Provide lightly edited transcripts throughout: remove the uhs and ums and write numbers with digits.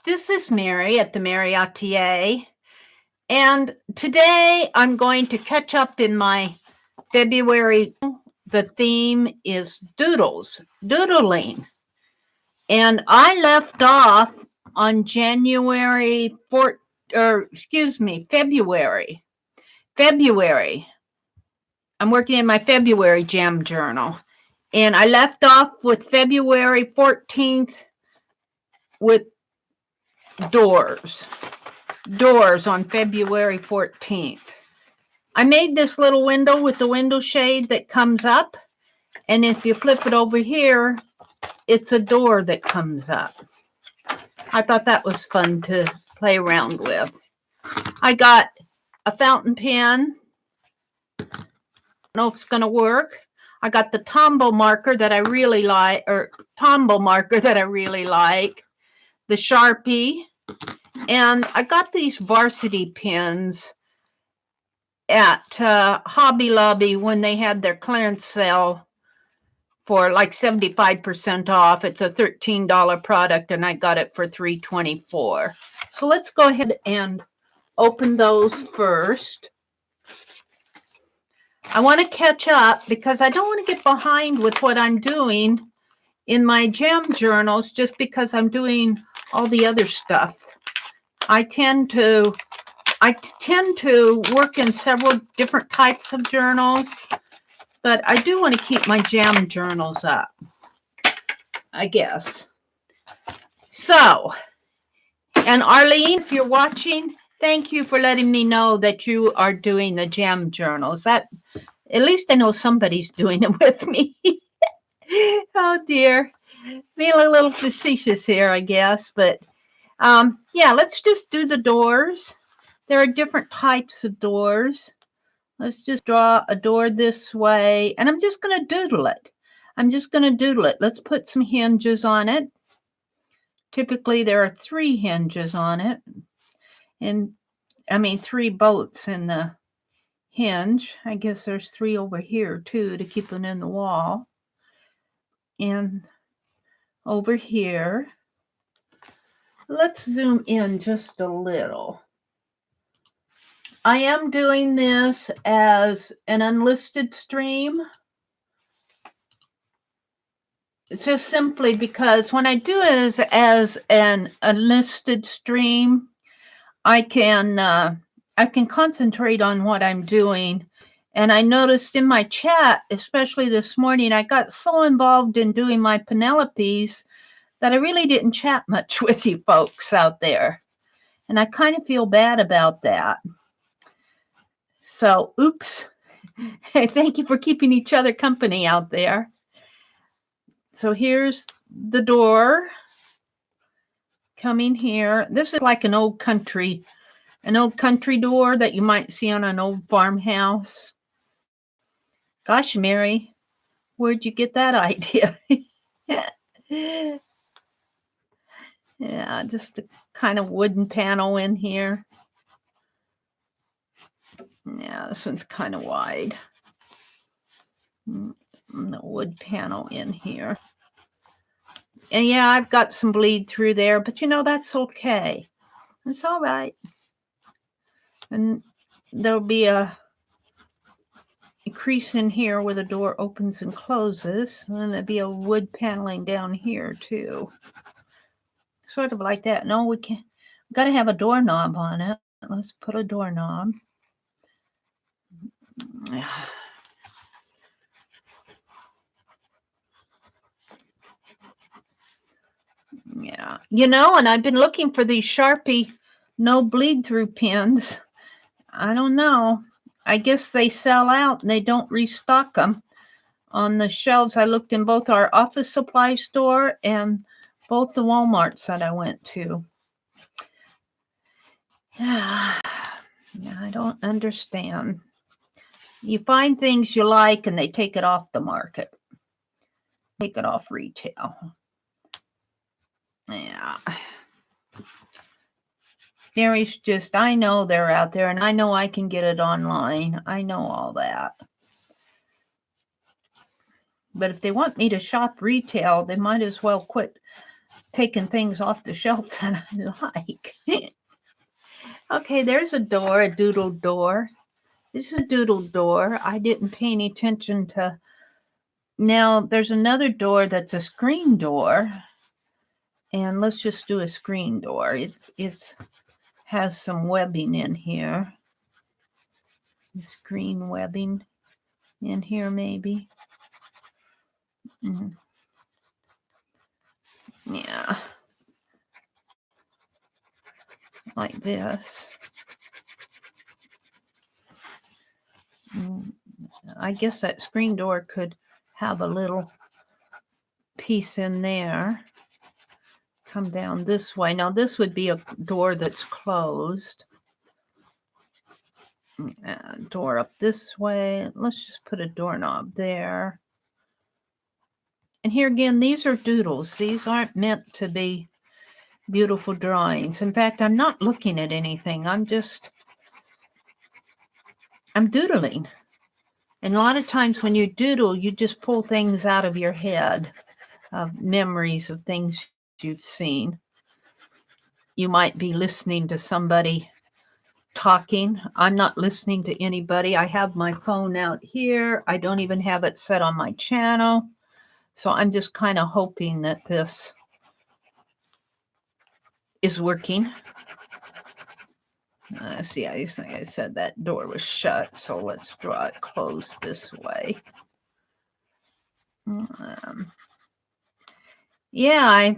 This is Mary at the.meri.atelier, and today I'm going to catch up in my February. The theme is doodles, doodling, and I left off on February. February. I'm working in my February jam journal, and I left off with February 14th with doors on February 14th. I made this little window with the window shade that comes up, and if you flip it over here, it's a door that comes up. I thought that was fun to play around with. I got a fountain pen. I don't know if it's going to work. I got the Tombow marker that I really like, the Sharpie, and I got these varsity pens at Hobby Lobby when they had their clearance sale for like 75% off. It's a $13 product, and I got it for $3.24. So let's go ahead and open those first. I want to catch up because I don't want to get behind with what I'm doing in my jam journals just because I'm doing all the other stuff. I tend to work in several different types of journals, but I do want to keep my jam journals up, I guess. So, and Arlene, if you're watching, thank you for letting me know that you are doing the jam journals. That, at least I know somebody's doing it with me. Oh dear, being a little facetious here, I guess, but yeah, let's just do the doors. There are different types of doors. Let's just draw a door this way, and I'm just going to doodle it. Let's put some hinges on it. Typically, there are 3 hinges on it, and I mean 3 bolts in the hinge. I guess there's 3 over here too to keep them in the wall. And over here, let's zoom in just a little. I am doing this as an unlisted stream. It's just simply because when I do it as an unlisted stream, I can concentrate on what I'm doing. And I noticed in my chat, especially this morning, I got so involved in doing my Penelopes that I really didn't chat much with you folks out there. And I kind of feel bad about that. So, oops. Hey, thank you for keeping each other company out there. So here's the door coming here. This is like an old country door that you might see on an old farmhouse. Gosh, Mary, where'd you get that idea? Yeah, just a kind of wooden panel in here. Yeah, this one's kind of wide. The wood panel in here. And yeah, I've got some bleed through there, but you know, that's okay. It's all right. And there'll be a crease in here where the door opens and closes. And then there'll be a wood paneling down here too. Sort of like that. No, we can't. We've got to have a doorknob on it. Let's put a doorknob. Yeah, you know, and I've been looking for these Sharpie no bleed through pens. I don't know. I guess they sell out and they don't restock them on the shelves. I looked in both our office supply store and both the Walmarts that I went to. I don't understand. You find things you like and they take it off the market. Take it off retail. Yeah. Mary's just, I know they're out there and I know I can get it online. I know all that. But if they want me to shop retail, they might as well quit taking things off the shelf that I like. Okay, there's a door, a doodle door. This is a doodle door. I didn't pay any attention to. Now, there's another door that's a screen door. And let's just do a screen door. It's has some webbing in here. Screen webbing in here, maybe. Yeah. Like this. I guess that screen door could have a little piece in there. Come down this way. Now this would be a door that's closed. Door up this way. Let's just put a doorknob there. And here again, these are doodles. These aren't meant to be beautiful drawings. In fact, I'm not looking at anything. I'm doodling. And a lot of times when you doodle, you just pull things out of your head, of memories of things you've seen. You might be listening to somebody talking. I'm not listening to anybody. I have my phone out here. I don't even have it set on my channel. So I'm just kind of hoping that this is working. See, I think I said that door was shut, so let's draw it closed this way. Yeah,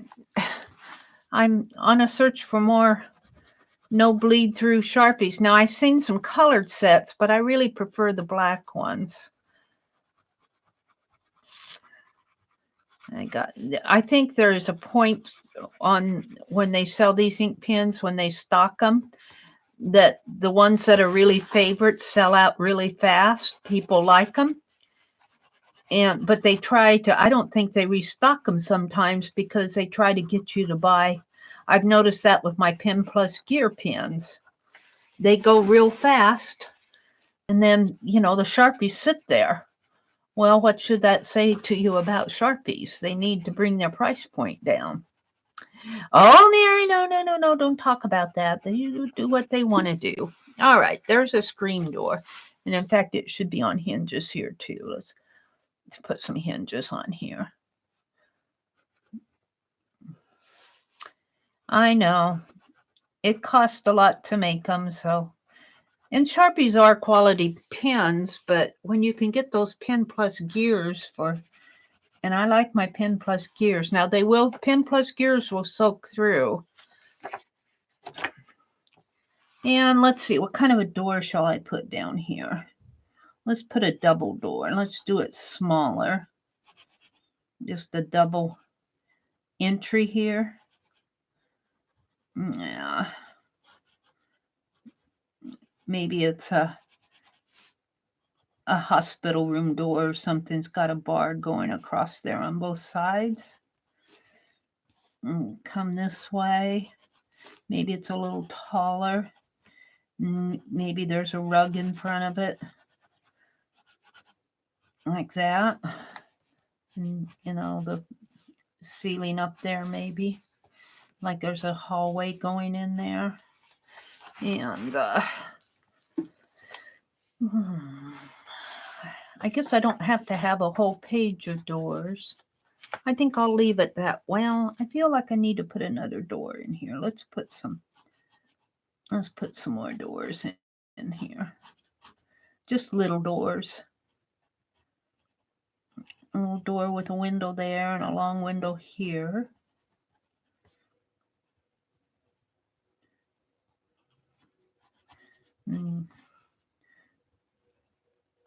I'm on a search for more no bleed through Sharpies. Now, I've seen some colored sets, but I really prefer the black ones. I think there's a point on when they sell these ink pens, when they stock them, that the ones that are really favorites sell out really fast. People like them. But they try to, I don't think they restock them sometimes because they try to get you to buy. I've noticed that with my Pen Plus Gear pens. They go real fast, and then, the Sharpies sit there. Well, what should that say to you about Sharpies? They need to bring their price point down. Oh, Mary, no, don't talk about that. They do what they want to do. All right, there's a screen door. And in fact, it should be on hinges here too. Let's put some hinges on here. I know. It costs a lot to make them, so. And Sharpies are quality pens, but when you can get those Pen Plus Gears for, and I like my Pen Plus Gears. Now Pen Plus Gears will soak through. And let's see, what kind of a door shall I put down here? Let's put a double door, and let's do it smaller. Just a double entry here. Yeah. Maybe it's a hospital room door or something's got a bar going across there on both sides. Come this way. Maybe it's a little taller. Maybe there's a rug in front of it. Like that. And, the ceiling up there maybe. Like there's a hallway going in there. And I guess I don't have to have a whole page of doors. I think I'll leave it that. Well, I feel like I need to put another door in here. Let's put some more doors in here. Just little doors. A little door with a window there and a long window here.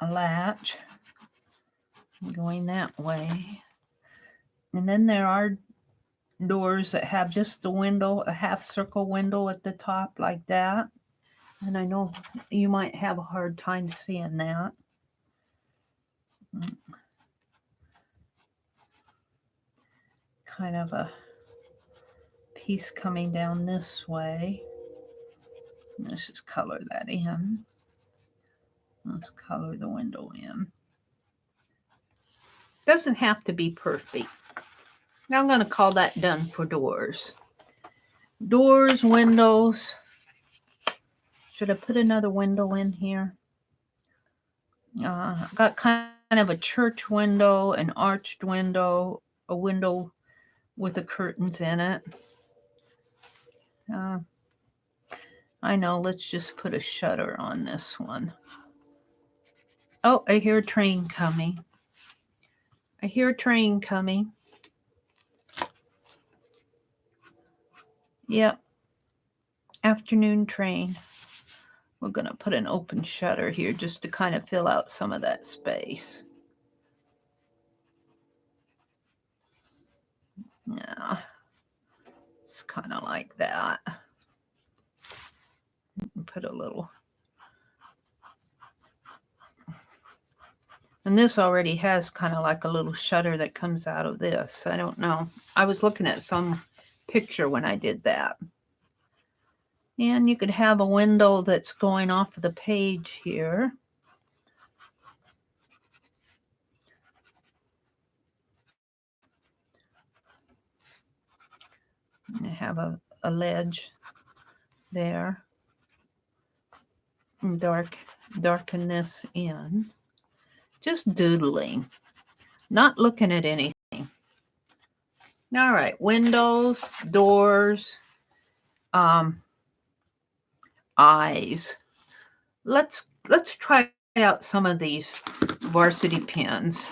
A latch going that way. And then there are doors that have just the window, a half circle window at the top like that. And I know you might have a hard time seeing that. Kind of a piece coming down this way. Let's just color that in. Let's color the window in. Doesn't have to be perfect. Now I'm going to call that done for doors. Doors, windows. Should I put another window in here? I've got kind of a church window, an arched window, a window with the curtains in it. Uh, I know, let's just put a shutter on this one. Oh, I hear a train coming. I hear a train coming. Yep. Afternoon train. We're going to put an open shutter here just to kind of fill out some of that space. Yeah. It's kind of like that. Put a little. And this already has kind of like a little shutter that comes out of this. I don't know. I was looking at some picture when I did that. And you could have a window that's going off of the page here. And have a ledge there. And darken this in. Just doodling. Not looking at anything. All right, windows, doors, eyes. Let's try out some of these varsity pens.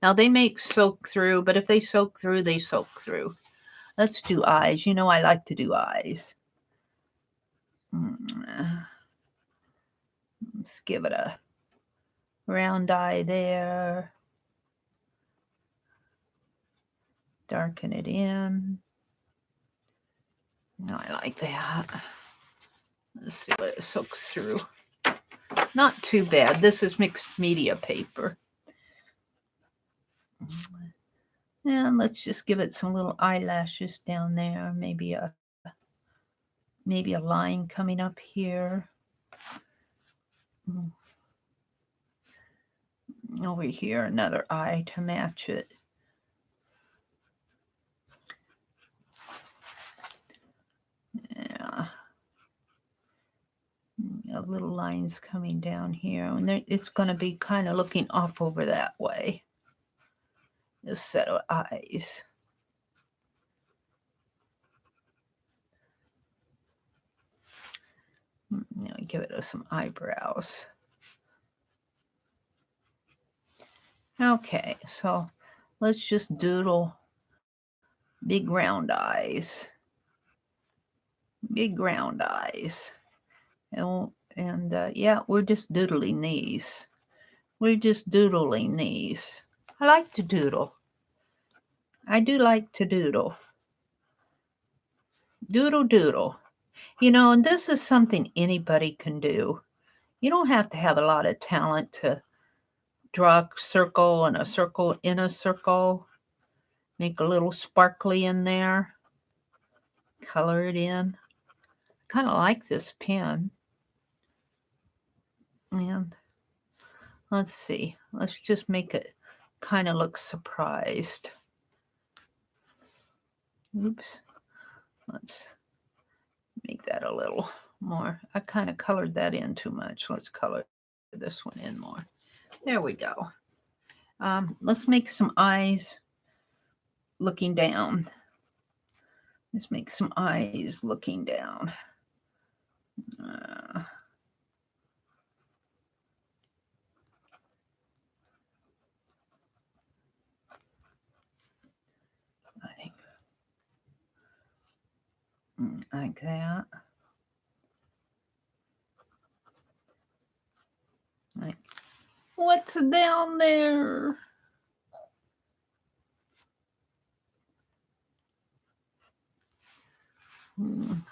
Now they make soak through, but if they soak through, they soak through. Let's do eyes. You know I like to do eyes. Let's give it a round eye there. Darken it in. No, I like that. Let's see what it soaks through. Not too bad. This is mixed media paper. And let's just give it some little eyelashes down there. Maybe a line coming up here. Over here, another eye to match it. Yeah. Little lines coming down here. And it's going to be kind of looking off over that way. This set of eyes. Now give it some eyebrows. Okay, so let's just doodle big round eyes. Big round eyes. And yeah, we're just doodling these. We're just doodling these. I like to doodle. I do like to doodle. Doodle, doodle. You know, and this is something anybody can do. You don't have to have a lot of talent to draw a circle and a circle in a circle. Make a little sparkly in there. Color it in. I kind of like this pen. And let's see. Let's just make it kind of look surprised. Oops. Let's make that a little more. I kind of colored that in too much. Let's color this one in more. There we go. Let's make some eyes looking down. Let's make some eyes looking down. Like that. Like, what's down there? And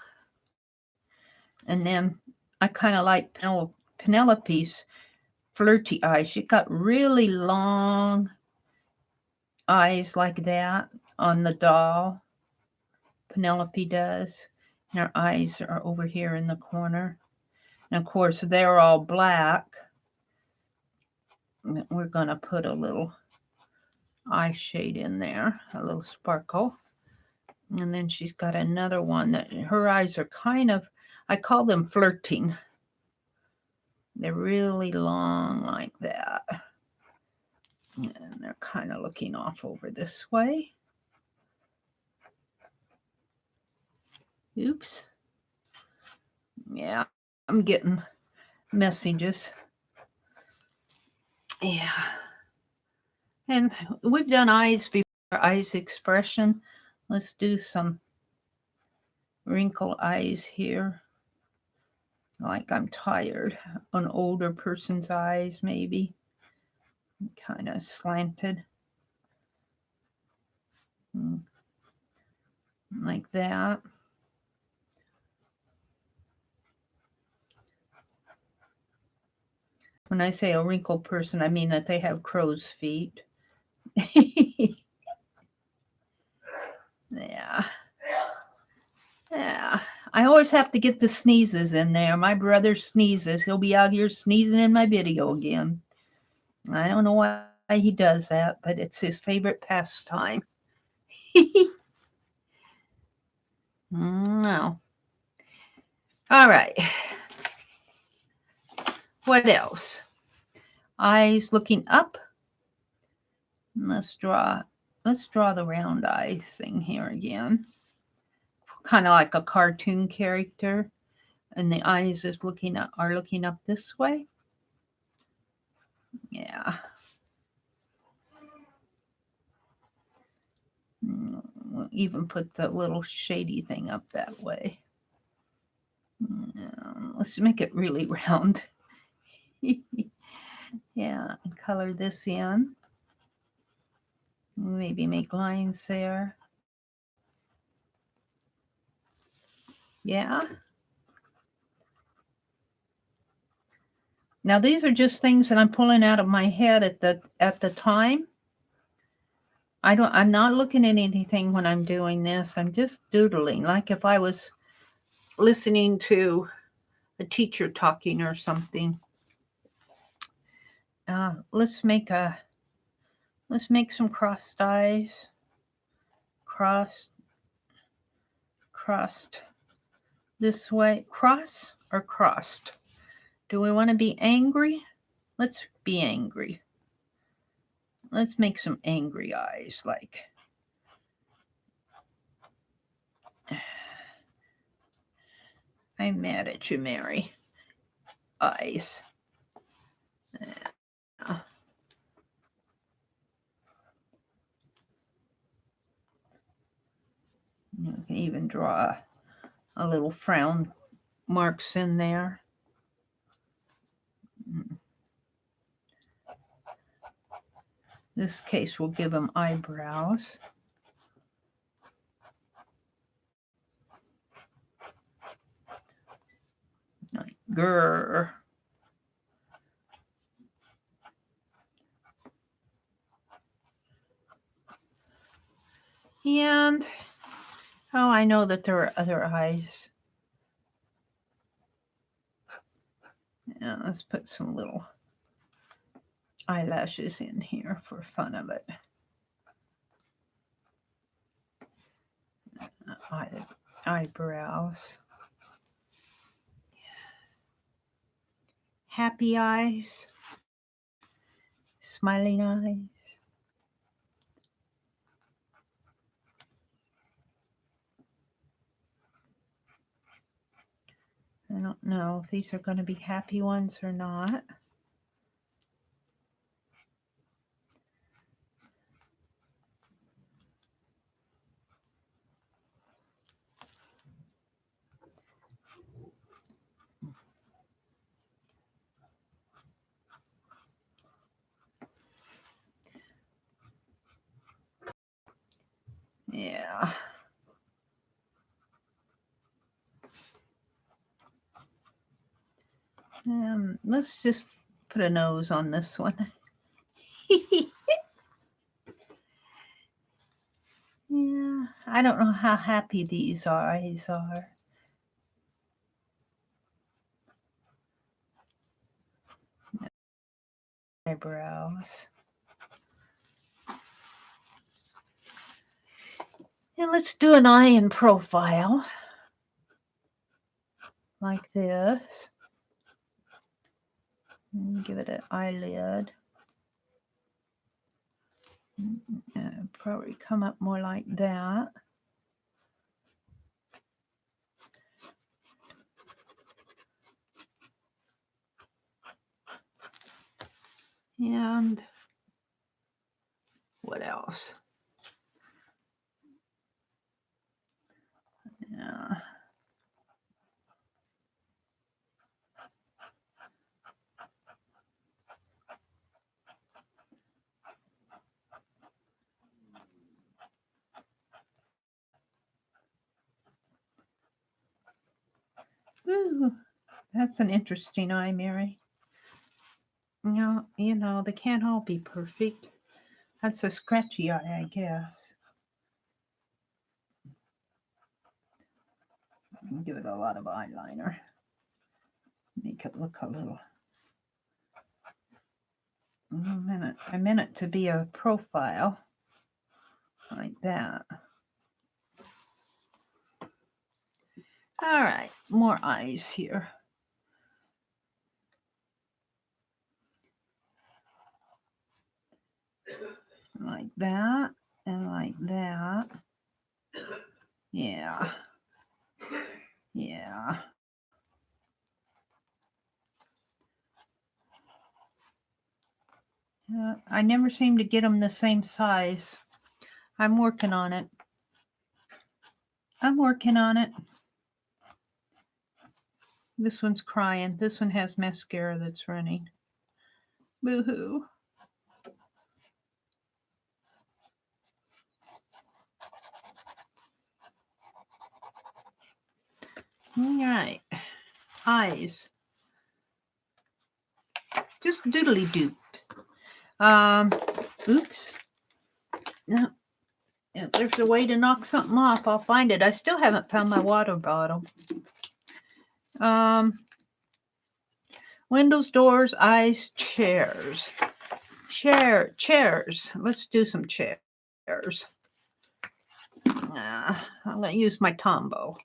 then I kind of like Penelope's flirty eyes. She got really long eyes like that on the doll. Penelope does. And her eyes are over here in the corner. And of course, they're all black. We're going to put a little eye shade in there, a little sparkle. And then she's got another one that her eyes are kind of, I call them flirting. They're really long like that. And they're kind of looking off over this way. Oops. Yeah, I'm getting messages. Yeah. And we've done eyes before, eyes expression. Let's do some wrinkle eyes here. Like I'm tired. An older person's eyes, maybe. Kind of slanted. Like that. When I say a wrinkled person, I mean that they have crow's feet. Yeah. Yeah. I always have to get the sneezes in there. My brother sneezes. He'll be out here sneezing in my video again. I don't know why he does that, but it's his favorite pastime. No. All right. What else? Eyes looking up. Let's draw the round eyes thing here again. Kind of like a cartoon character. And the eyes are looking up this way. Yeah. We'll even put the little shady thing up that way. Let's make it really round. Yeah, color this in. Maybe make lines there. Yeah. Now these are just things that I'm pulling out of my head at the time. I'm not looking at anything when I'm doing this. I'm just doodling, like if I was listening to a teacher talking or something. Let's make some crossed eyes. Crossed this way. Cross or crossed? Do we want to be angry? Let's be angry. Let's make some angry eyes, like. I'm mad at you, Mary. Eyes. Yeah. You can even draw a little frown marks in there. This case will give them eyebrows. Like grr. And oh, I know that there are other eyes. Yeah, let's put some little eyelashes in here for fun of it. Eyebrows. Happy eyes. Smiling eyes. I don't know if these are going to be happy ones or not. Yeah. Let's just put a nose on this one. Yeah, I don't know how happy these eyes are. Eyebrows. And let's do an eye in profile. Like this. And give it an eyelid. Probably come up more like that. And what else? Yeah. Ooh, that's an interesting eye, Mary. You know, they can't all be perfect. That's a scratchy eye, I guess. Give it a lot of eyeliner. Make it look a little. I meant it to be a profile. Like that. All right, more eyes here. Like that, and like that. Yeah. Yeah. I never seem to get them the same size. I'm working on it. I'm working on it. This one's crying. This one has mascara that's running. Boo-hoo. All right. Eyes. Just doodly doop. Oops. No. If there's a way to knock something off, I'll find it. I still haven't found my water bottle. Windows, doors, eyes, chairs. Chairs. Let's do some chairs. I'm going to use my Tombow.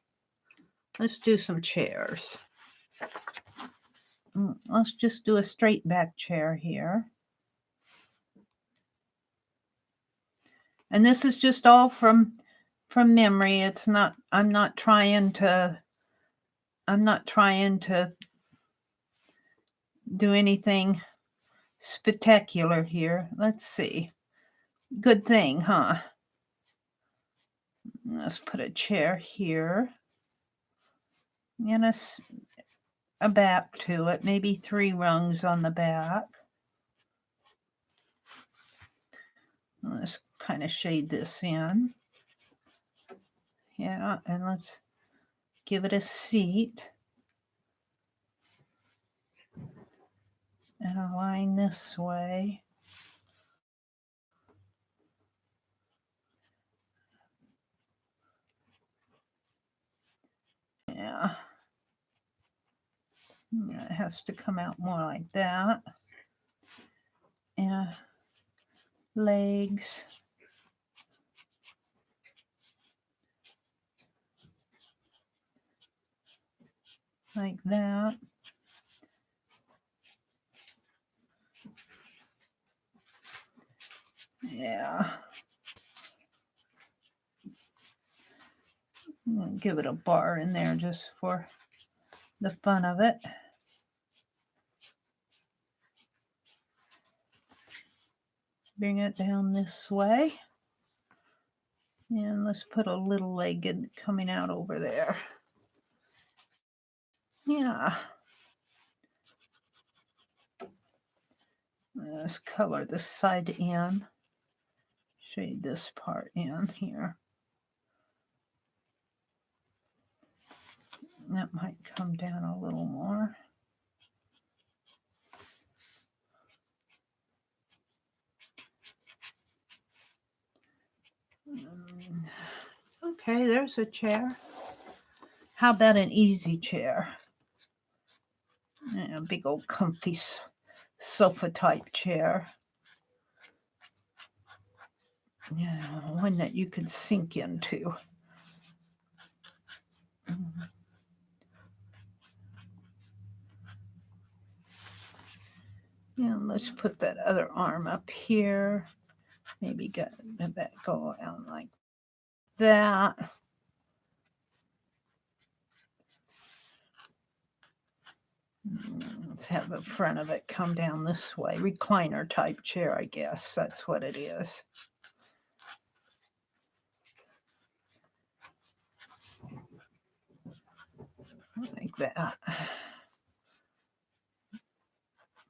Let's do some chairs. Let's just do a straight back chair here. And this is just all from memory. It's not, I'm not trying to do anything spectacular here. Let's see. Good thing, huh? Let's put a chair here. And a back to it, maybe 3 rungs on the back. Let's kind of shade this in. Yeah, and let's give it a seat. And align this way. Yeah. It has to come out more like that. And legs. Like that. Yeah. I'm going to give it a bar in there just for the fun of it. Bring it down this way. And let's put a little leg coming out over there. Yeah. Let's color this side in. Shade this part in here. That might come down a little more. Okay, there's a chair. How about an easy chair? A big old comfy sofa type chair. one that you could sink into. And let's put that other arm up here. Maybe get that go out like that. Let's have the front of it come down this way. Recliner type chair, I guess. That's what it is. Like that.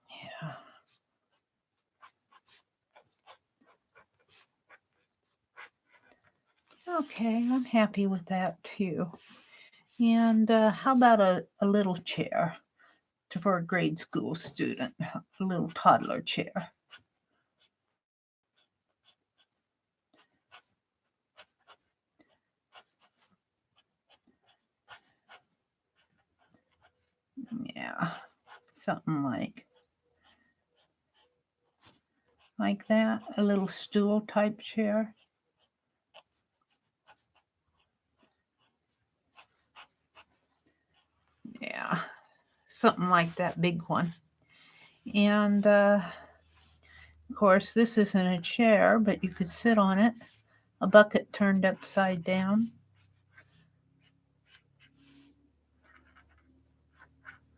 Yeah. Okay, I'm happy with that too. And how about a little chair for a grade school student? A little toddler chair. Yeah, something like that. A little stool type chair. Yeah, something like that big one. And of course, this isn't a chair, but you could sit on it. A bucket turned upside down.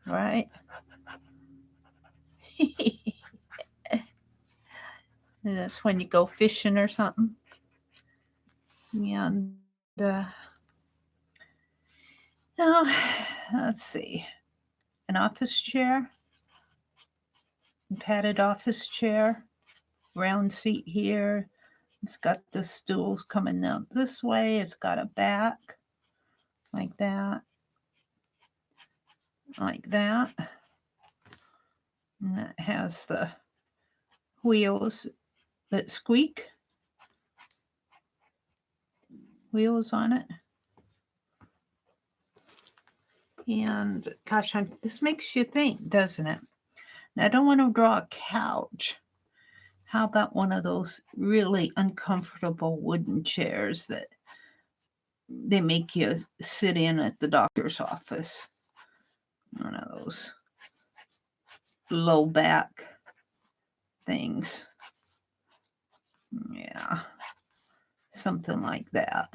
Right? That's when you go fishing or something. And now, let's see. An office chair. Padded office chair. Round seat here. It's got the stools coming out this way. It's got a back. Like that. Like that. And that has the wheels that squeak. Wheels on it. And gosh, this makes you think, doesn't it? Now, I don't want to draw a couch. How about one of those really uncomfortable wooden chairs that they make you sit in at the doctor's office? One of those low back things. Yeah, something like that.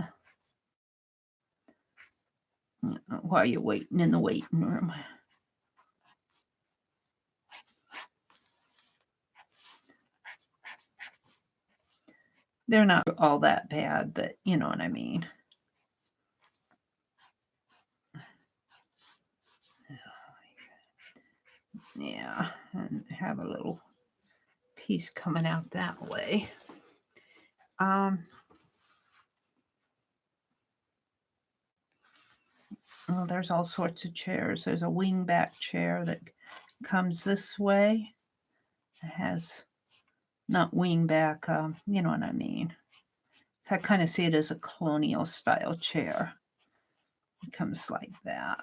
While you're waiting in the waiting room. They're not all that bad, but you know what I mean. Yeah, and have a little piece coming out that way. Oh, there's all sorts of chairs. There's a wingback chair that comes this way. It has not wingback, you know what I mean. I kind of see it as a colonial style chair. It comes like that.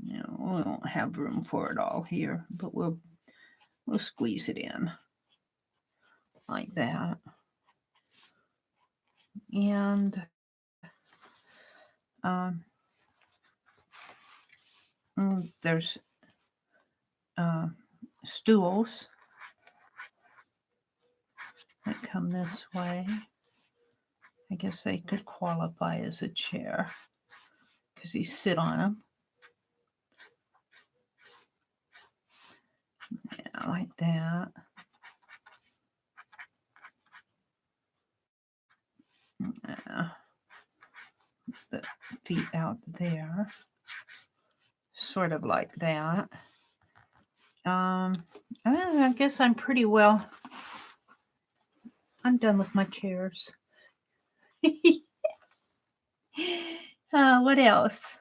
You know, we won't have room for it all here, but we'll squeeze it in like that. And there's stools that come this way. I guess they could qualify as a chair because you sit on them. Yeah, like that. Yeah. The feet out there. Sort of like that. I guess I'm pretty well. I'm done with my chairs. What else?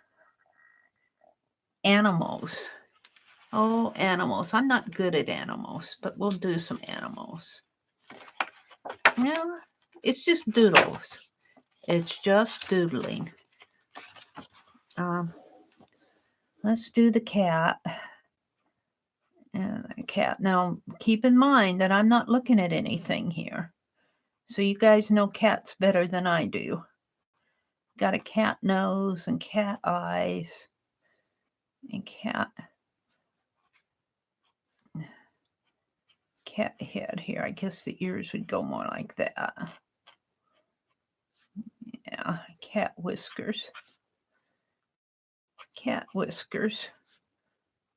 Animals. Oh, animals. I'm not good at animals, but we'll do some animals. Yeah, it's just doodles. It's just doodling. Let's do the cat. And the cat. Now, keep in mind that I'm not looking at anything here. So you guys know cats better than I do. Got a cat nose and cat eyes and cat head here. I guess the ears would go more like that. Yeah, cat whiskers. Cat whiskers.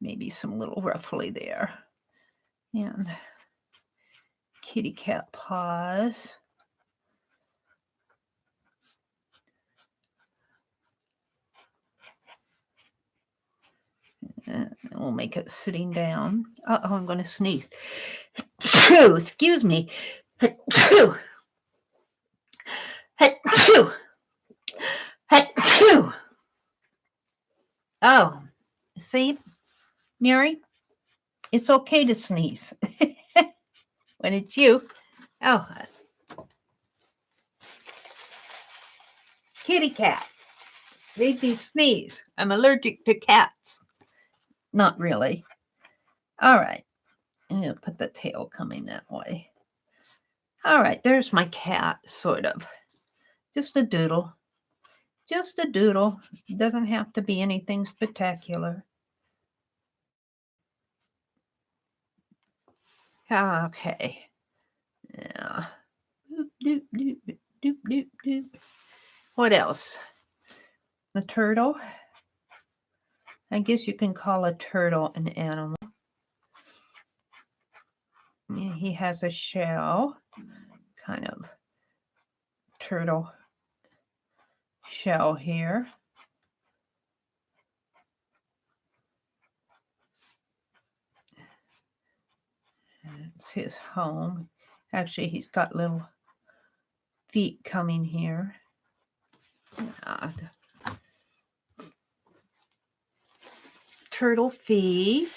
Maybe some little ruffly there. And kitty cat paws. We'll make it sitting down. Uh-oh, I'm going to sneeze. Excuse me. Oh, see, Mary, it's okay to sneeze when it's you. Oh, kitty cat. They do sneeze. I'm allergic to cats. Not really. All right. I'm going to put the tail coming that way. All right, there's my cat, sort of. Just a doodle. Just a doodle. Doesn't have to be anything spectacular. Okay. Yeah. Doop, doop, doop, doop, doop, doop. What else? A turtle. I guess you can call a turtle an animal. Yeah, he has a shell, kind of turtle shell here. It's his home. Actually, he's got little feet coming here. Turtle feet.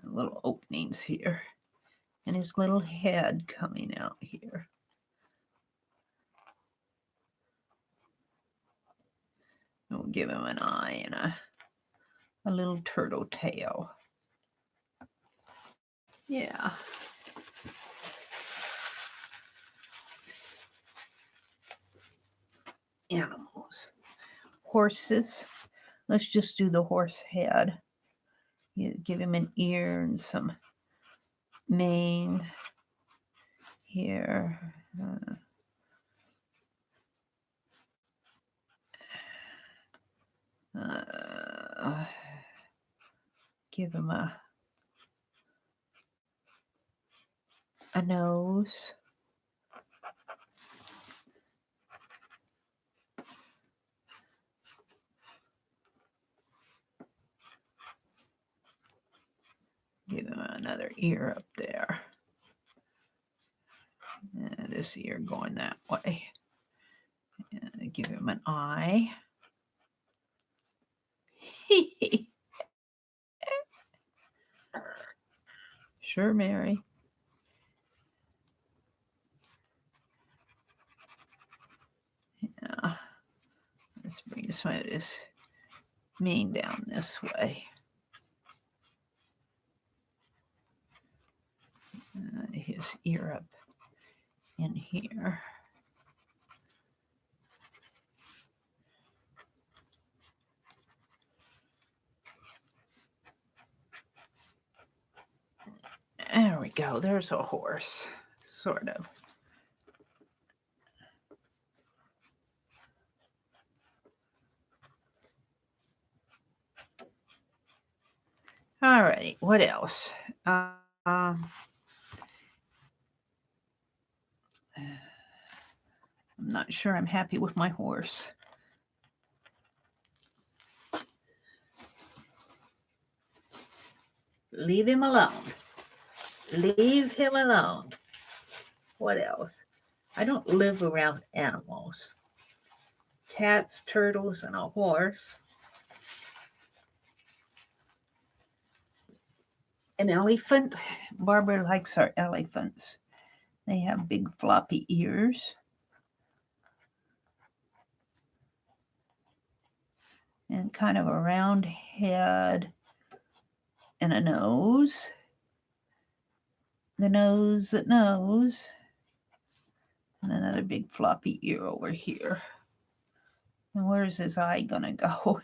Little openings here. And his little head coming out here. We'll give him an eye and a little turtle tail. Yeah. Animals. Horses. Let's just do the horse head. You give him an ear and some mane here. Give him a nose. Give him another ear up there. This ear going that way. And give him an eye. Sure, Mary. Yeah. Let's bring some of this mane down this way. His ear up in here. There we go. There's a horse, sort of. All right. What else? I'm not sure I'm happy with my horse. Leave him alone. Leave him alone. What else? I don't live around animals. Cats, turtles, and a horse. An elephant. Barbara likes our elephants. They have big floppy ears. and kind of a round head and a nose. The nose that knows. And another big floppy ear over here. And where's his eye gonna go?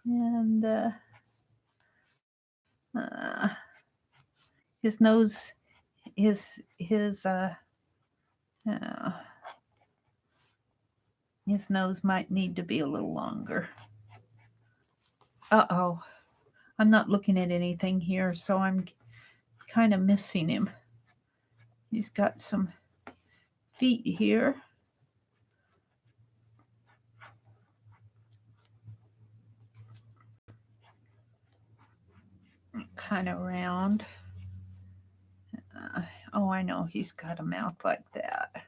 And his nose, his nose might need to be a little longer. Uh-oh. I'm not looking at anything here, so I'm kind of missing him. He's got some feet here. Kind of round. Oh, I know. He's got a mouth like that.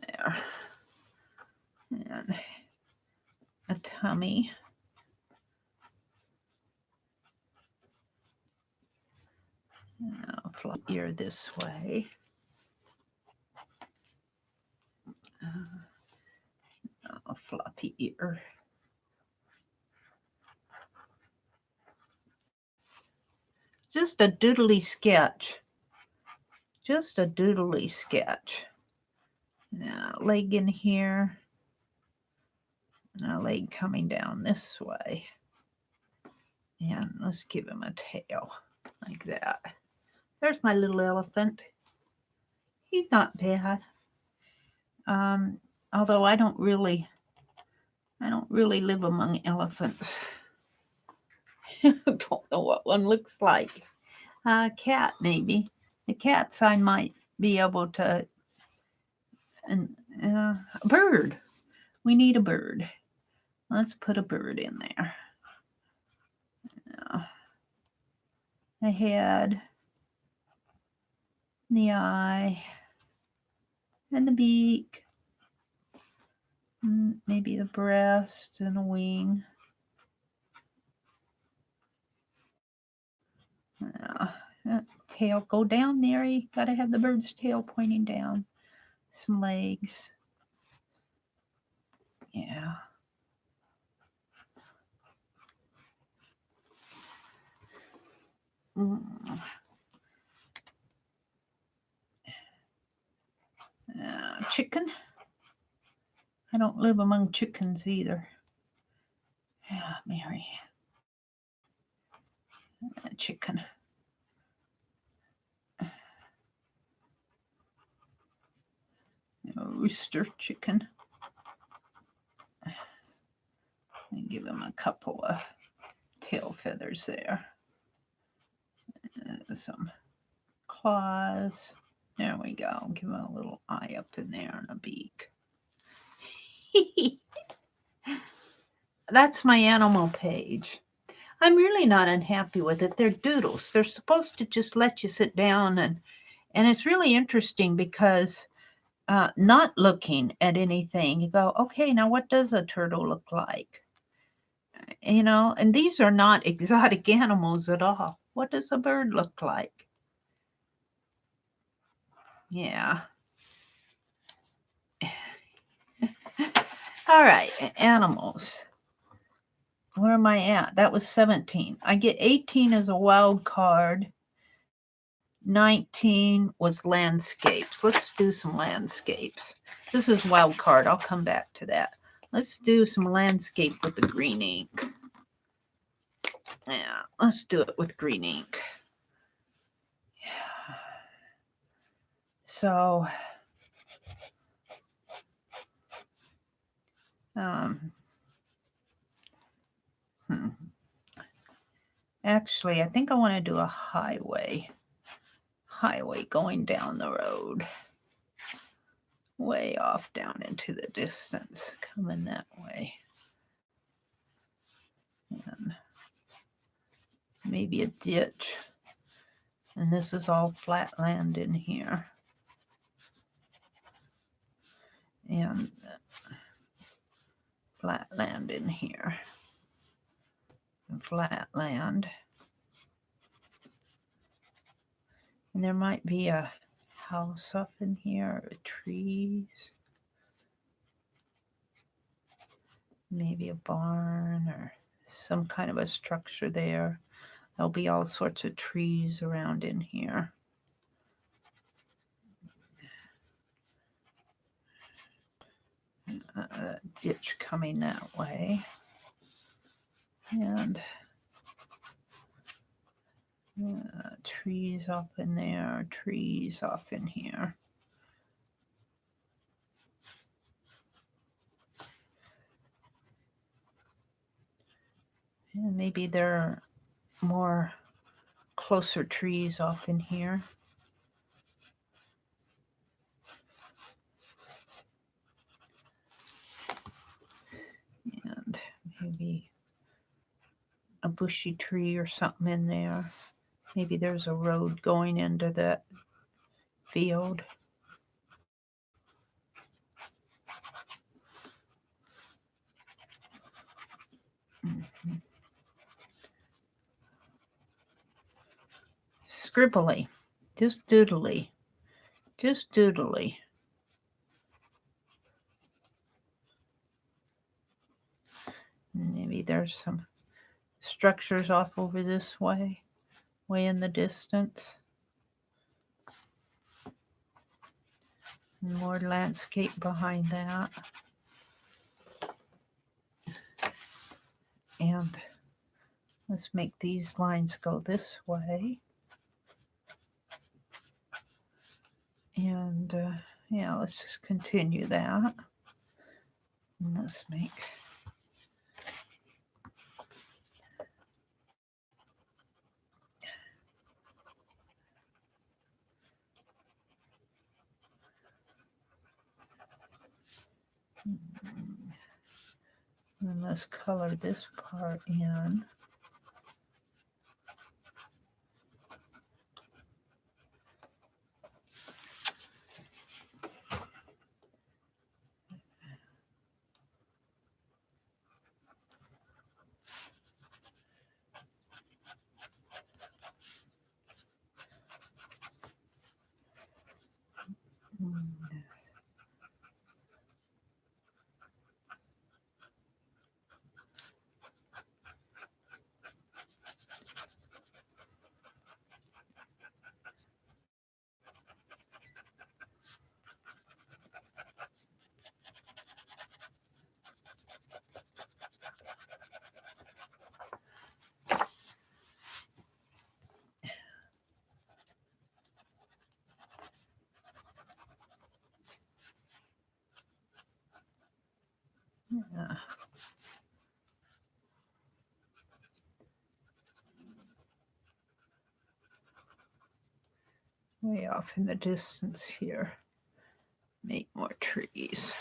There. And a tummy. Now flop ear this way. A floppy ear. Just a doodly sketch. Just a doodly sketch. Now, leg in here. And a leg coming down this way. And let's give him a tail like that. There's my little elephant. He's not bad. Although I don't really live among elephants. I don't know what one looks like. A cat, maybe. The cats I might be able to. And a bird. We need a bird. Let's put a bird in there. The head, the eye, and the beak. Maybe the breast and a wing. Tail, go down, Mary. Gotta have the bird's tail pointing down. Some legs. Yeah. Chicken. I don't live among chickens either. Yeah, Mary. Chicken. A rooster chicken. And give him a couple of tail feathers there. Some claws. There we go. Give him a little eye up in there and a beak. That's my animal page. I'm really not unhappy with it. They're doodles. They're supposed to just let you sit down, and it's really interesting because not looking at anything, you go, okay, now what does a turtle look like? You know, and these are not exotic animals at all. What does a bird look like? Yeah. All right, animals. Where am I at? That was 17. I get 18 as a wild card. 19 was landscapes. Let's do some landscapes. This is wild card. I'll come back to that. Let's do some landscape with the green ink. Yeah, let's do it with green ink. So, actually, I think I want to do a highway going down the road, way off down into the distance, coming that way. And maybe a ditch. And this is all flat land in here. And flat land in here. And flat land. And there might be a house up in here with trees. Maybe a barn or some kind of a structure there. There'll be all sorts of trees around in here. Ditch coming that way. And trees off in there, trees off in here. And maybe there are more closer trees off in here. And maybe a bushy tree or something in there. Maybe there's a road going into that field. Mm-hmm. Scribbly, just doodly, just doodly. Maybe there's some structures off over this way in the distance. More landscape behind that. And let's make these lines go this way. And yeah, let's just continue that. And let's make and let's color this part in. Yeah. Way off in the distance here, make more trees.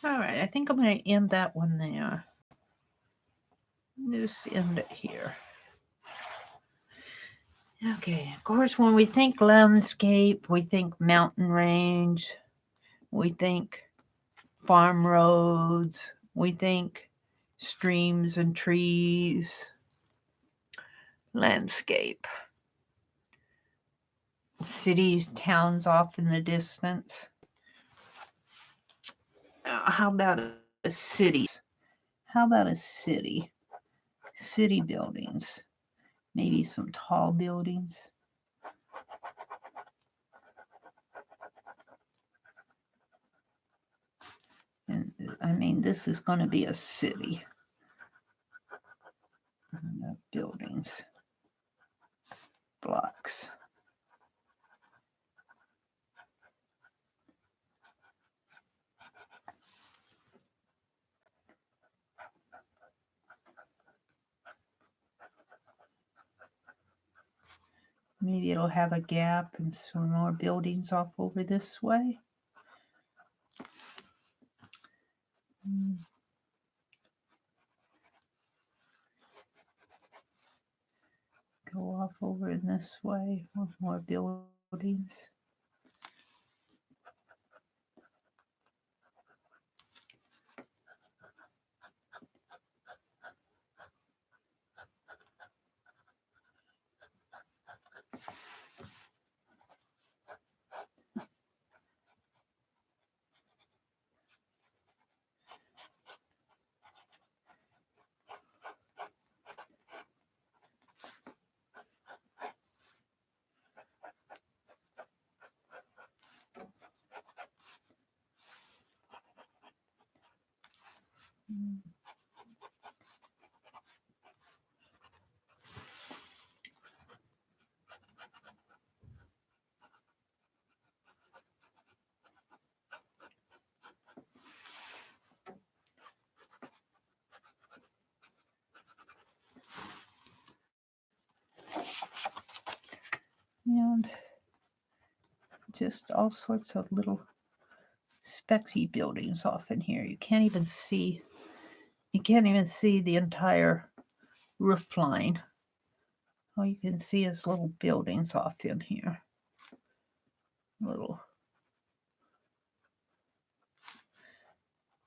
All right, I think I'm going to end that one there. Just end it here. Okay, of course, when we think landscape, we think mountain range, we think farm roads, we think streams and trees, landscape. Cities, towns off in the distance. How about a city? How about a city? City buildings. Maybe some tall buildings. And I mean, this is going to be a city. Buildings. Blocks. Maybe it'll have a gap and some more buildings off over this way. Go off over in this way with more buildings. And just all sorts of little specksy buildings off in here. You can't even see the entire roof line. All you can see is little buildings off in here. Little,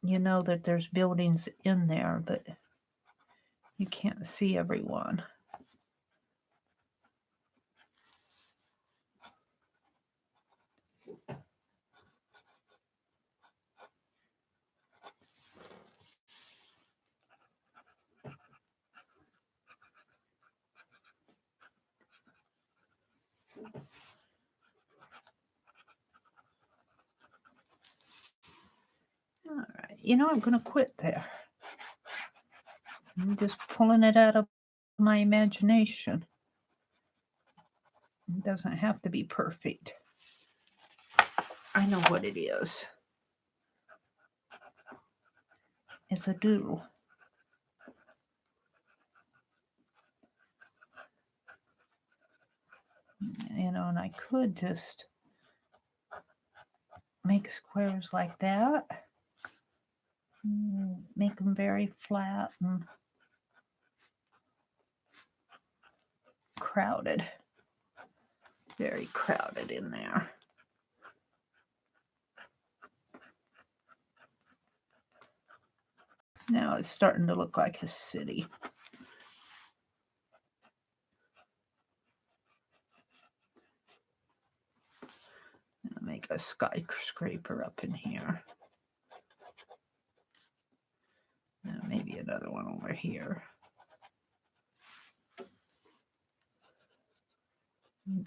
you know that there's buildings in there, but you can't see everyone. All right, I'm going to quit there. I'm just pulling it out of my imagination. It doesn't have to be perfect. I know what it is. It's a doodle. And I could just make squares like that. Make them very flat and crowded. Very crowded in there. Now it's starting to look like a city. I'll make a skyscraper up in here. Maybe another one over here.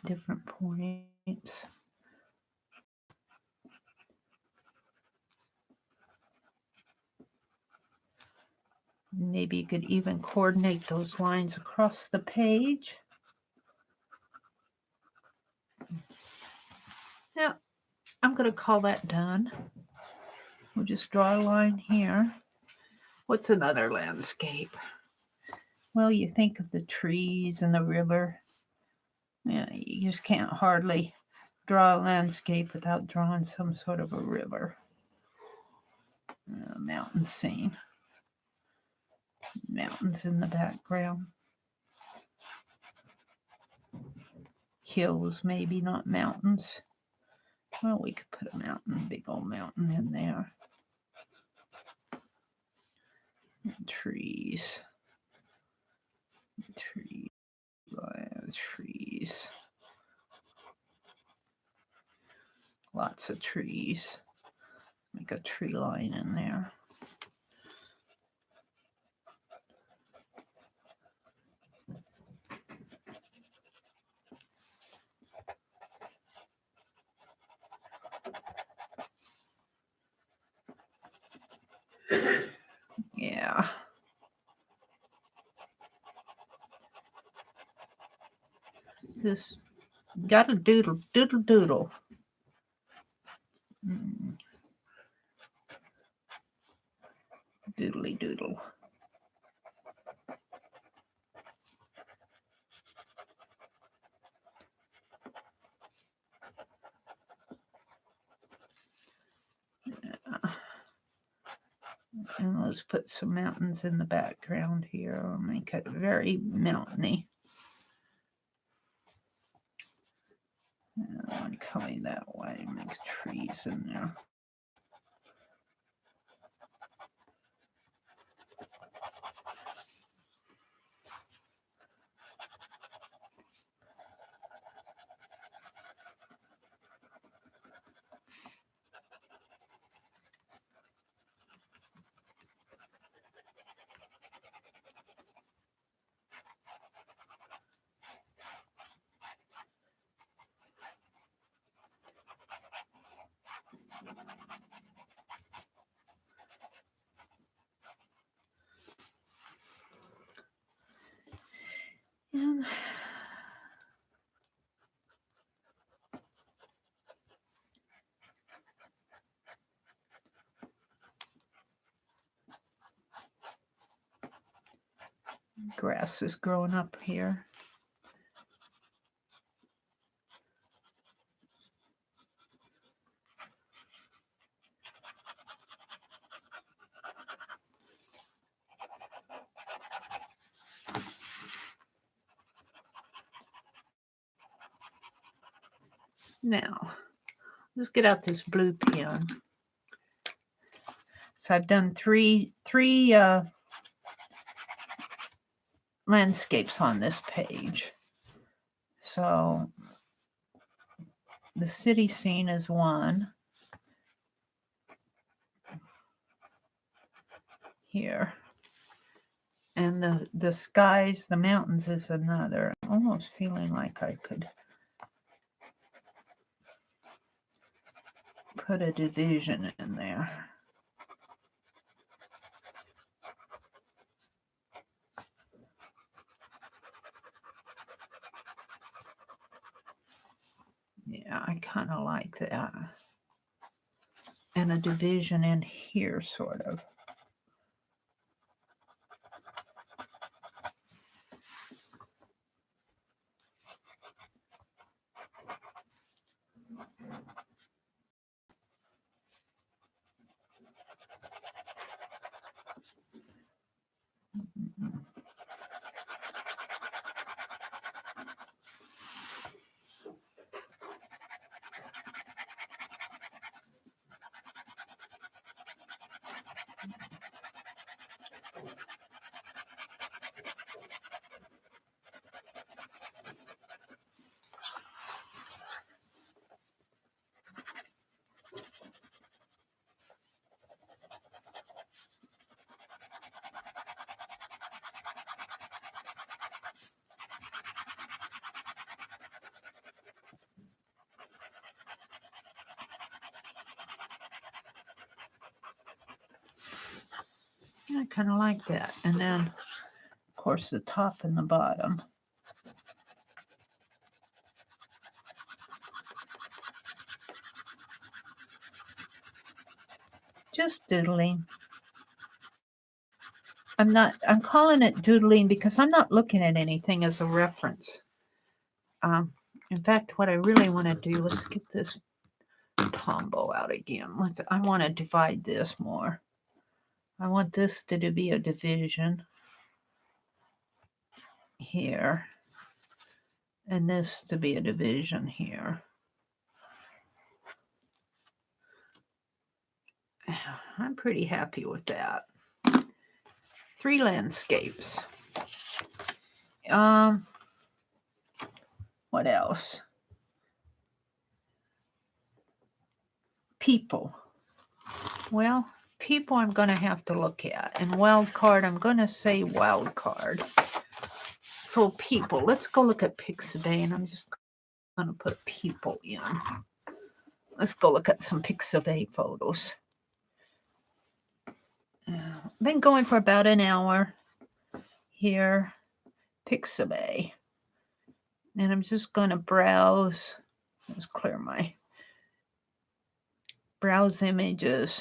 Different points. Maybe you could even coordinate those lines across the page. Yeah, I'm going to call that done. We'll just draw a line here. What's another landscape? Well, you think of the trees and the river. Yeah, you just can't hardly draw a landscape without drawing some sort of a river. Mountain scene. Mountains in the background. Hills, maybe, not mountains. Well, we could put a mountain, big old mountain in there. And trees. Trees. Lots of trees. Make a tree line in there. Yeah. Just got a doodle. Doodle. Doodly doodle. And let's put some mountains in the background here. I'll make it very mountainy. I'm coming that way, make trees in there. And grass is growing up here. Now, let's get out this blue pen. So I've done three landscapes on this page. So the city scene is one here. And the skies, the mountains is another. I'm almost feeling like I could put a division in there. Yeah, I kind of like that. And a division in here, sort of. I kind of like that. And then, of course, the top and the bottom. Just doodling. I'm calling it doodling because I'm not looking at anything as a reference. In fact, what I really want to do, let's get this combo out again. I want to divide this more. I want this to be a division here, and this to be a division here. I'm pretty happy with that. 3 landscapes. What else? People. Well, people I'm going to have to look at. And wild card, I'm going to say wild card. So people, let's go look at Pixabay, and I'm just going to put people in. Let's go look at some Pixabay photos. I've been going for about an hour here. Pixabay. And I'm just going to browse. Let's clear my browse images.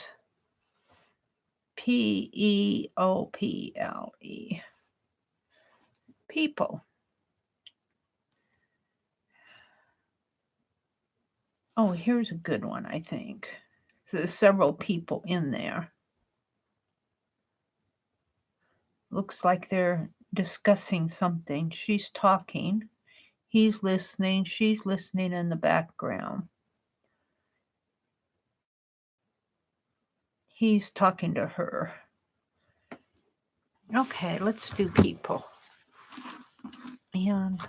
People. People. Oh, here's a good one, I think. So there's several people in there. Looks like they're discussing something. She's talking. He's listening. She's listening in the background. He's talking to her. Okay, let's do people. And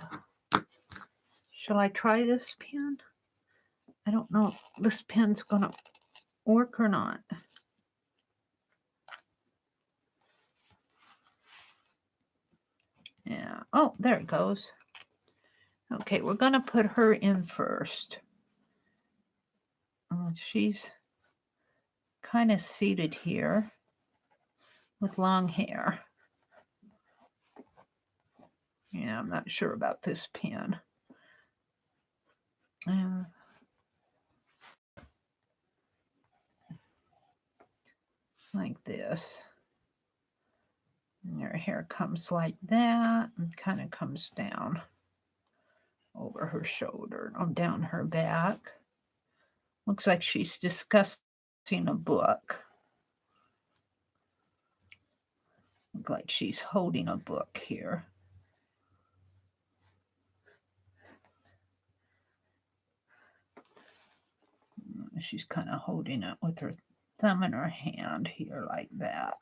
shall I try this pen? I don't know if this pen's going to work or not. Yeah. Oh, there it goes. Okay, we're going to put her in first. She's kind of seated here with long hair. Yeah, I'm not sure about this pen. Like this. And her hair comes like that and kind of comes down over her shoulder, on down her back. Looks like she's discussing a book. Looks like she's holding a book here. She's kind of holding it with her thumb in her hand here like that.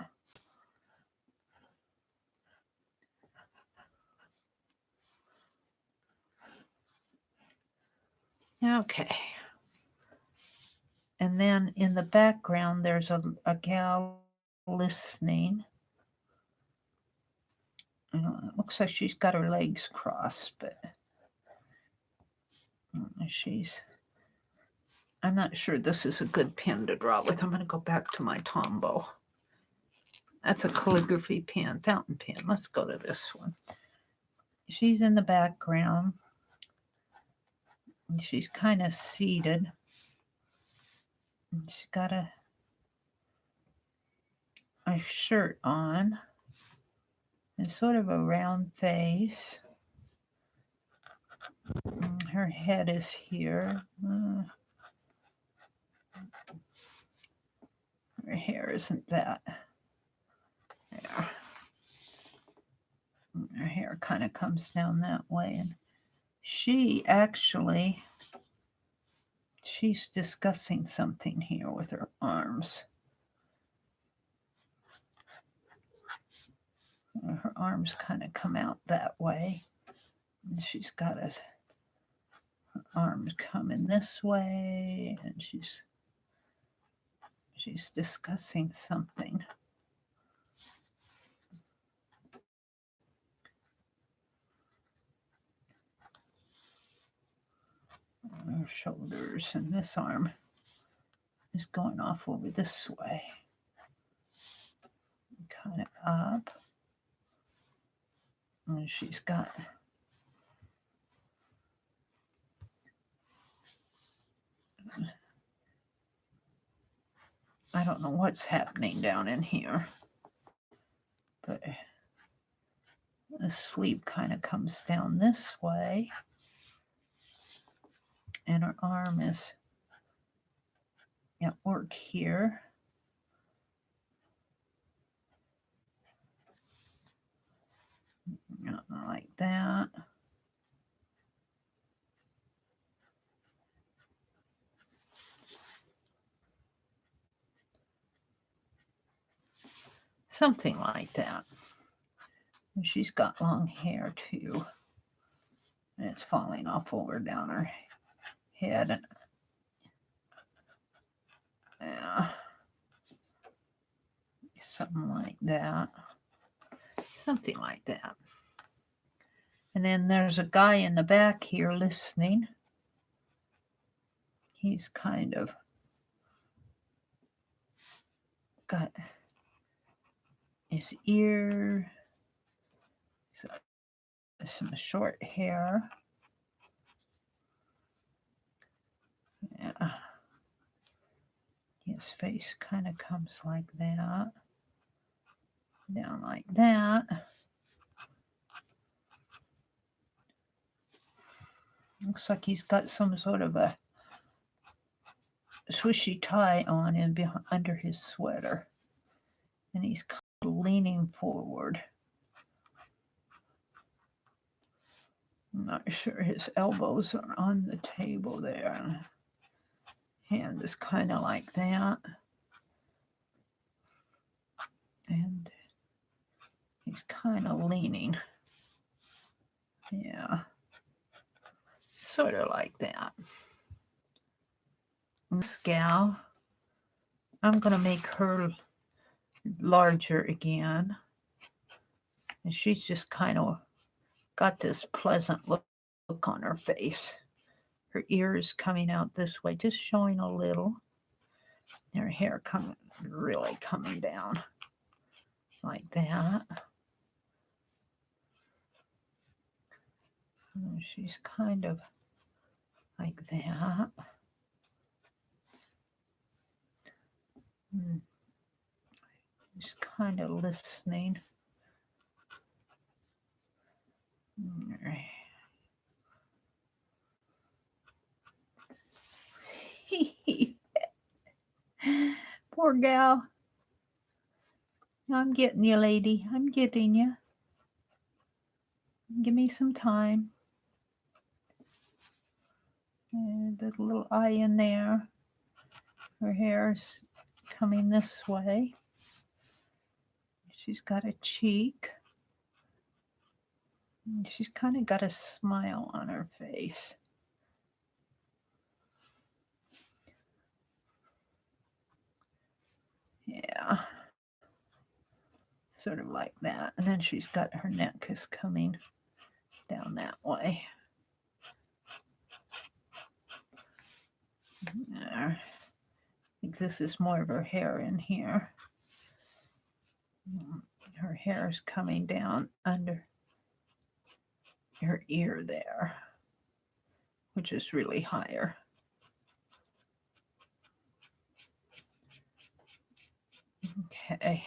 Okay. And then in the background, there's a gal listening. It looks like she's got her legs crossed, but I'm not sure this is a good pen to draw with. I'm going to go back to my Tombow. That's a calligraphy pen, fountain pen. Let's go to this one. She's in the background. And she's kind of seated. And she's got a shirt on. And sort of a round face. And her head is here. Her hair isn't that. There. Her hair kind of comes down that way. And she's discussing something here with her arms. Her arms kind of come out that way. And she's got her arms coming this way, and she's discussing something. Her shoulders, and this arm is going off over this way. Kind of up. And she's got I don't know what's happening down in here, but the sleeve kind of comes down this way, and her arm is at work here. Like that. Something like that. And she's got long hair too. And it's falling off over down her head. Yeah. Something like that. Something like that. And then there's a guy in the back here listening. He's kind of got his ear, some short hair. Yeah. His face kind of comes like that, down like that. Looks like he's got some sort of a swishy tie on him under his sweater. And he's kind of leaning forward. I'm not sure his elbows are on the table there. Hand is kind of like that. And he's kind of leaning. Yeah. Sort of like that. This gal, I'm going to make her larger again. And she's just kind of got this pleasant look on her face. Her ears coming out this way, just showing a little. Her hair really coming down like that. And she's kind of like that. And she's kind of listening. Poor gal. I'm getting you, lady. I'm getting you. Give me some time. And a little eye in there. Her hair's coming this way. She's got a cheek. And she's kind of got a smile on her face. Yeah. Sort of like that. And then she's got her neck is coming down that way. There. I think this is more of her hair in here. Her hair is coming down under her ear there, which is really higher. Okay.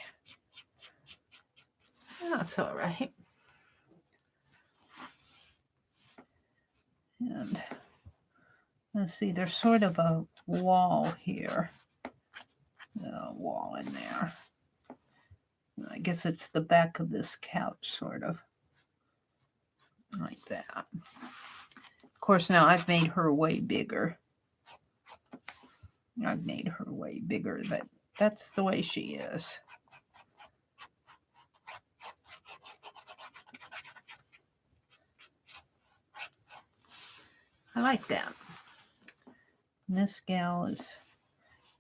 That's all right. And let's see, there's sort of a wall here. A wall in there. I guess it's the back of this couch, sort of. Like that. Of course, now I've made her way bigger. I've made her way bigger. That's the way she is. I like that. And this gal is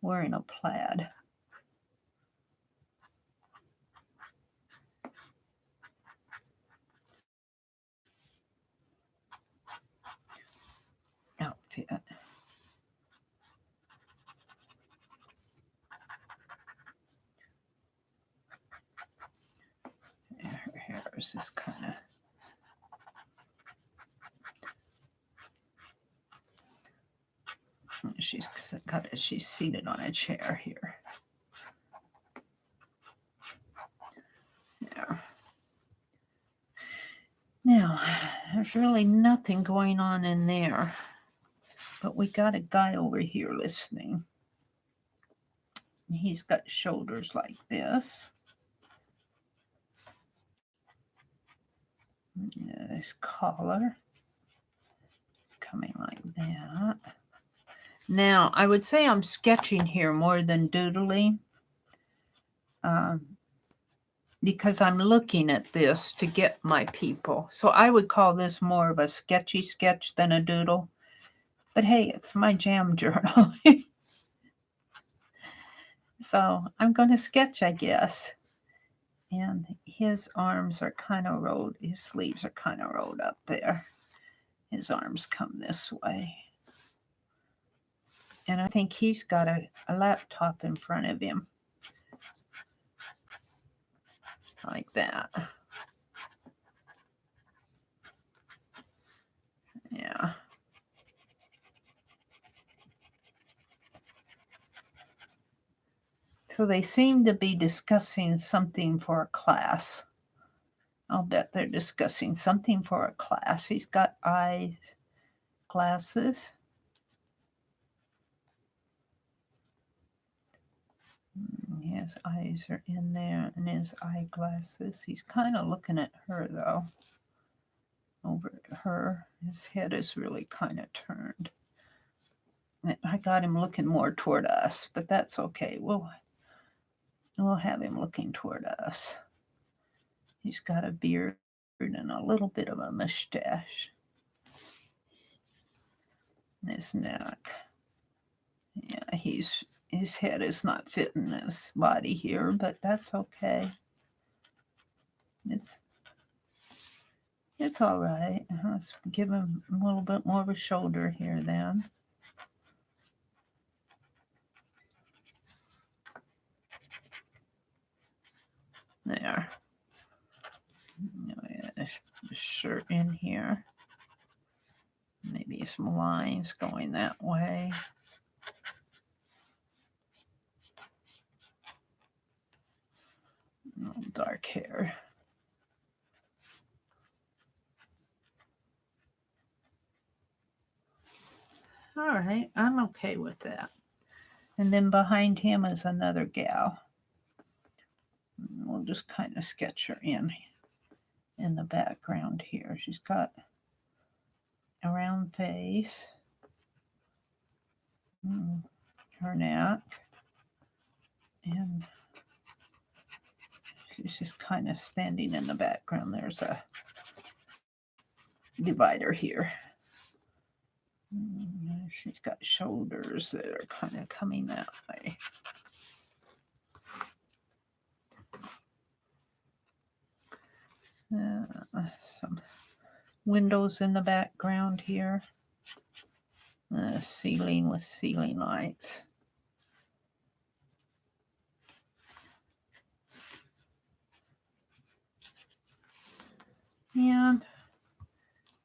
wearing a plaid. Outfit. And her hair is just kind of. She's seated on a chair here. There. Now, there's really nothing going on in there, but we got a guy over here listening. He's got shoulders like this. Yeah, this collar is coming like that. Now, I would say I'm sketching here more than doodling because I'm looking at this to get my people. So I would call this more of a sketchy sketch than a doodle. But hey, it's my jam journal. So I'm going to sketch, I guess. And his arms are kind of rolled. His sleeves are kind of rolled up there. His arms come this way. And I think he's got a laptop in front of him. Like that. Yeah. So they seem to be discussing something for a class. I'll bet they're discussing something for a class. He's got glasses. His eyes are in there and his eyeglasses. He's kind of looking at her though. over at her. His head is really kind of turned. I got him looking more toward us, but that's okay. We'll have him looking toward us. He's got a beard and a little bit of a mustache. His neck. Yeah, his head is not fitting his body here, but that's okay. It's all right. Let's give him a little bit more of a shoulder here then. There. A shirt in here. Maybe some lines going that way. Dark hair. All right, I'm okay with that. And then behind him is another gal. We'll just kind of sketch her in the background here. She's got a round face. Her neck. And she's just kind of standing in the background. There's a divider here. She's got shoulders that are kind of coming that way. Some windows in the background here. Ceiling with ceiling lights. And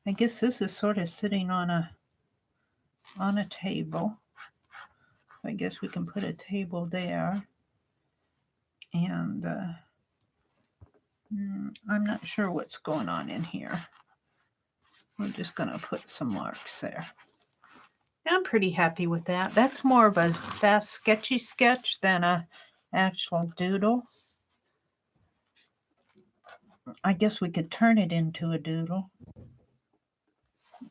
I guess this is sort of sitting on a table. So I guess we can put a table there. And I'm not sure what's going on in here. We're just going to put some marks there. I'm pretty happy with that. That's more of a fast, sketchy sketch than a actual doodle. I guess we could turn it into a doodle.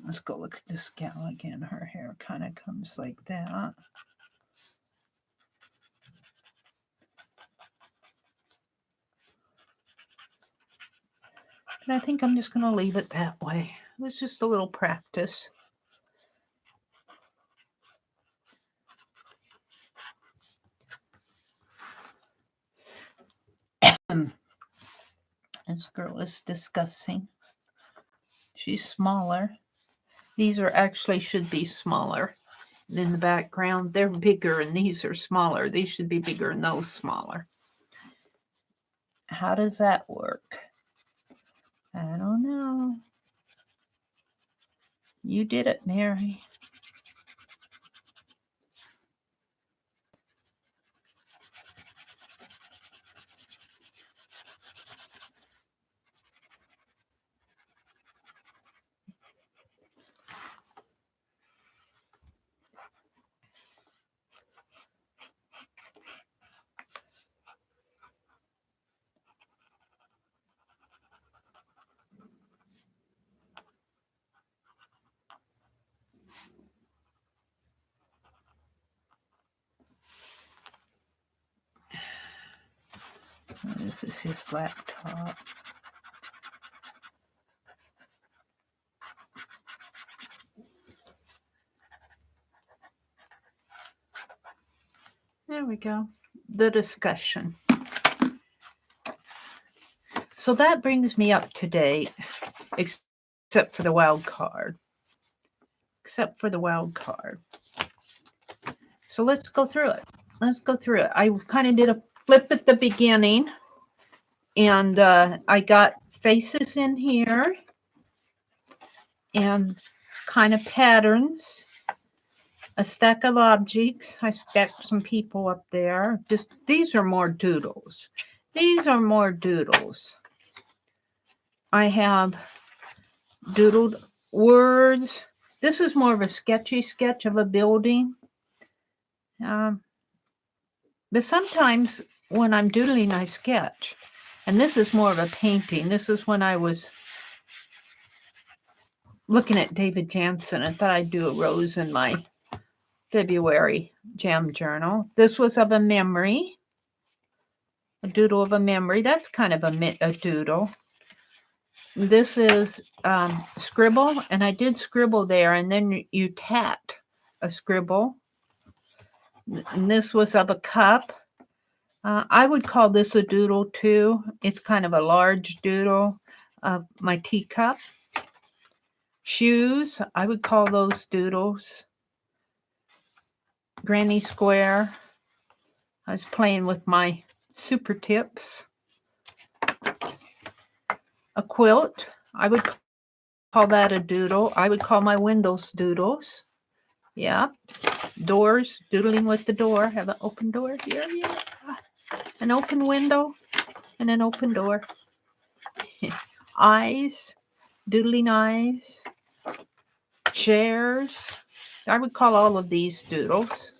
Let's go look at this gal again. Her hair kind of comes like that. But I think I'm just going to leave it that way. It was just a little practice. This girl is discussing. She's smaller. These are actually should be smaller in the background. They're bigger and these are smaller. These should be bigger and those smaller. How does that work? I don't know. You did it, Mary. This is his laptop. There we go. The discussion. So that brings me up to date, except for the wild card. So let's go through it. I kind of did a flip at the beginning, and I got faces in here and kind of patterns, a stack of objects. I stacked some people up there. These are more doodles. I have doodled words. This is more of a sketchy sketch of a building. But sometimes when I'm doodling, I sketch. And this is more of a painting. This is when I was looking at David Jansen. I thought I'd do a rose in my February jam journal. This was of a memory. A doodle of a memory. That's kind of a doodle. This is scribble, and I did scribble there, and then you tapped a scribble. And this was of a cup. I would call this a doodle too. It's kind of a large doodle of my teacup. Shoes, I would call those doodles. Granny square. I was playing with my super tips. A quilt, I would call that a doodle. I would call my windows doodles. Yeah. Doors, doodling with the door. Have an open door here. Yeah. An open window and an open door. Eyes, doodling eyes. Chairs. I would call all of these doodles.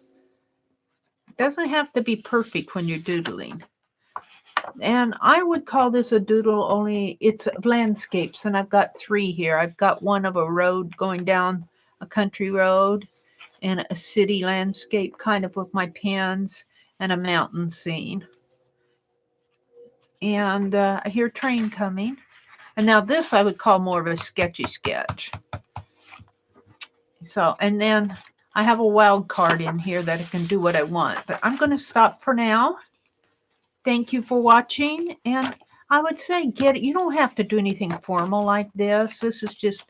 It doesn't have to be perfect when you're doodling. And I would call this a doodle, only it's landscapes, and I've got 3 here. I've got one of a road going down a country road, and a city landscape kind of with my pens, and a mountain scene. And I hear train coming. And now this I would call more of a sketchy sketch. So, and then I have a wild card in here that I can do what I want. But I'm going to stop for now. Thank you for watching. And I would say you don't have to do anything formal like this. This is just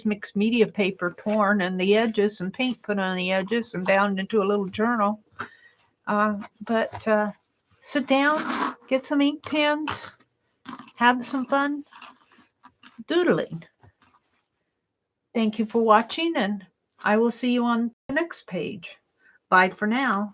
mixed media paper torn and the edges and paint put on the edges and bound into a little journal. But sit down, get some ink pens, have some fun doodling. Thank you for watching, and I will see you on the next page. Bye for now.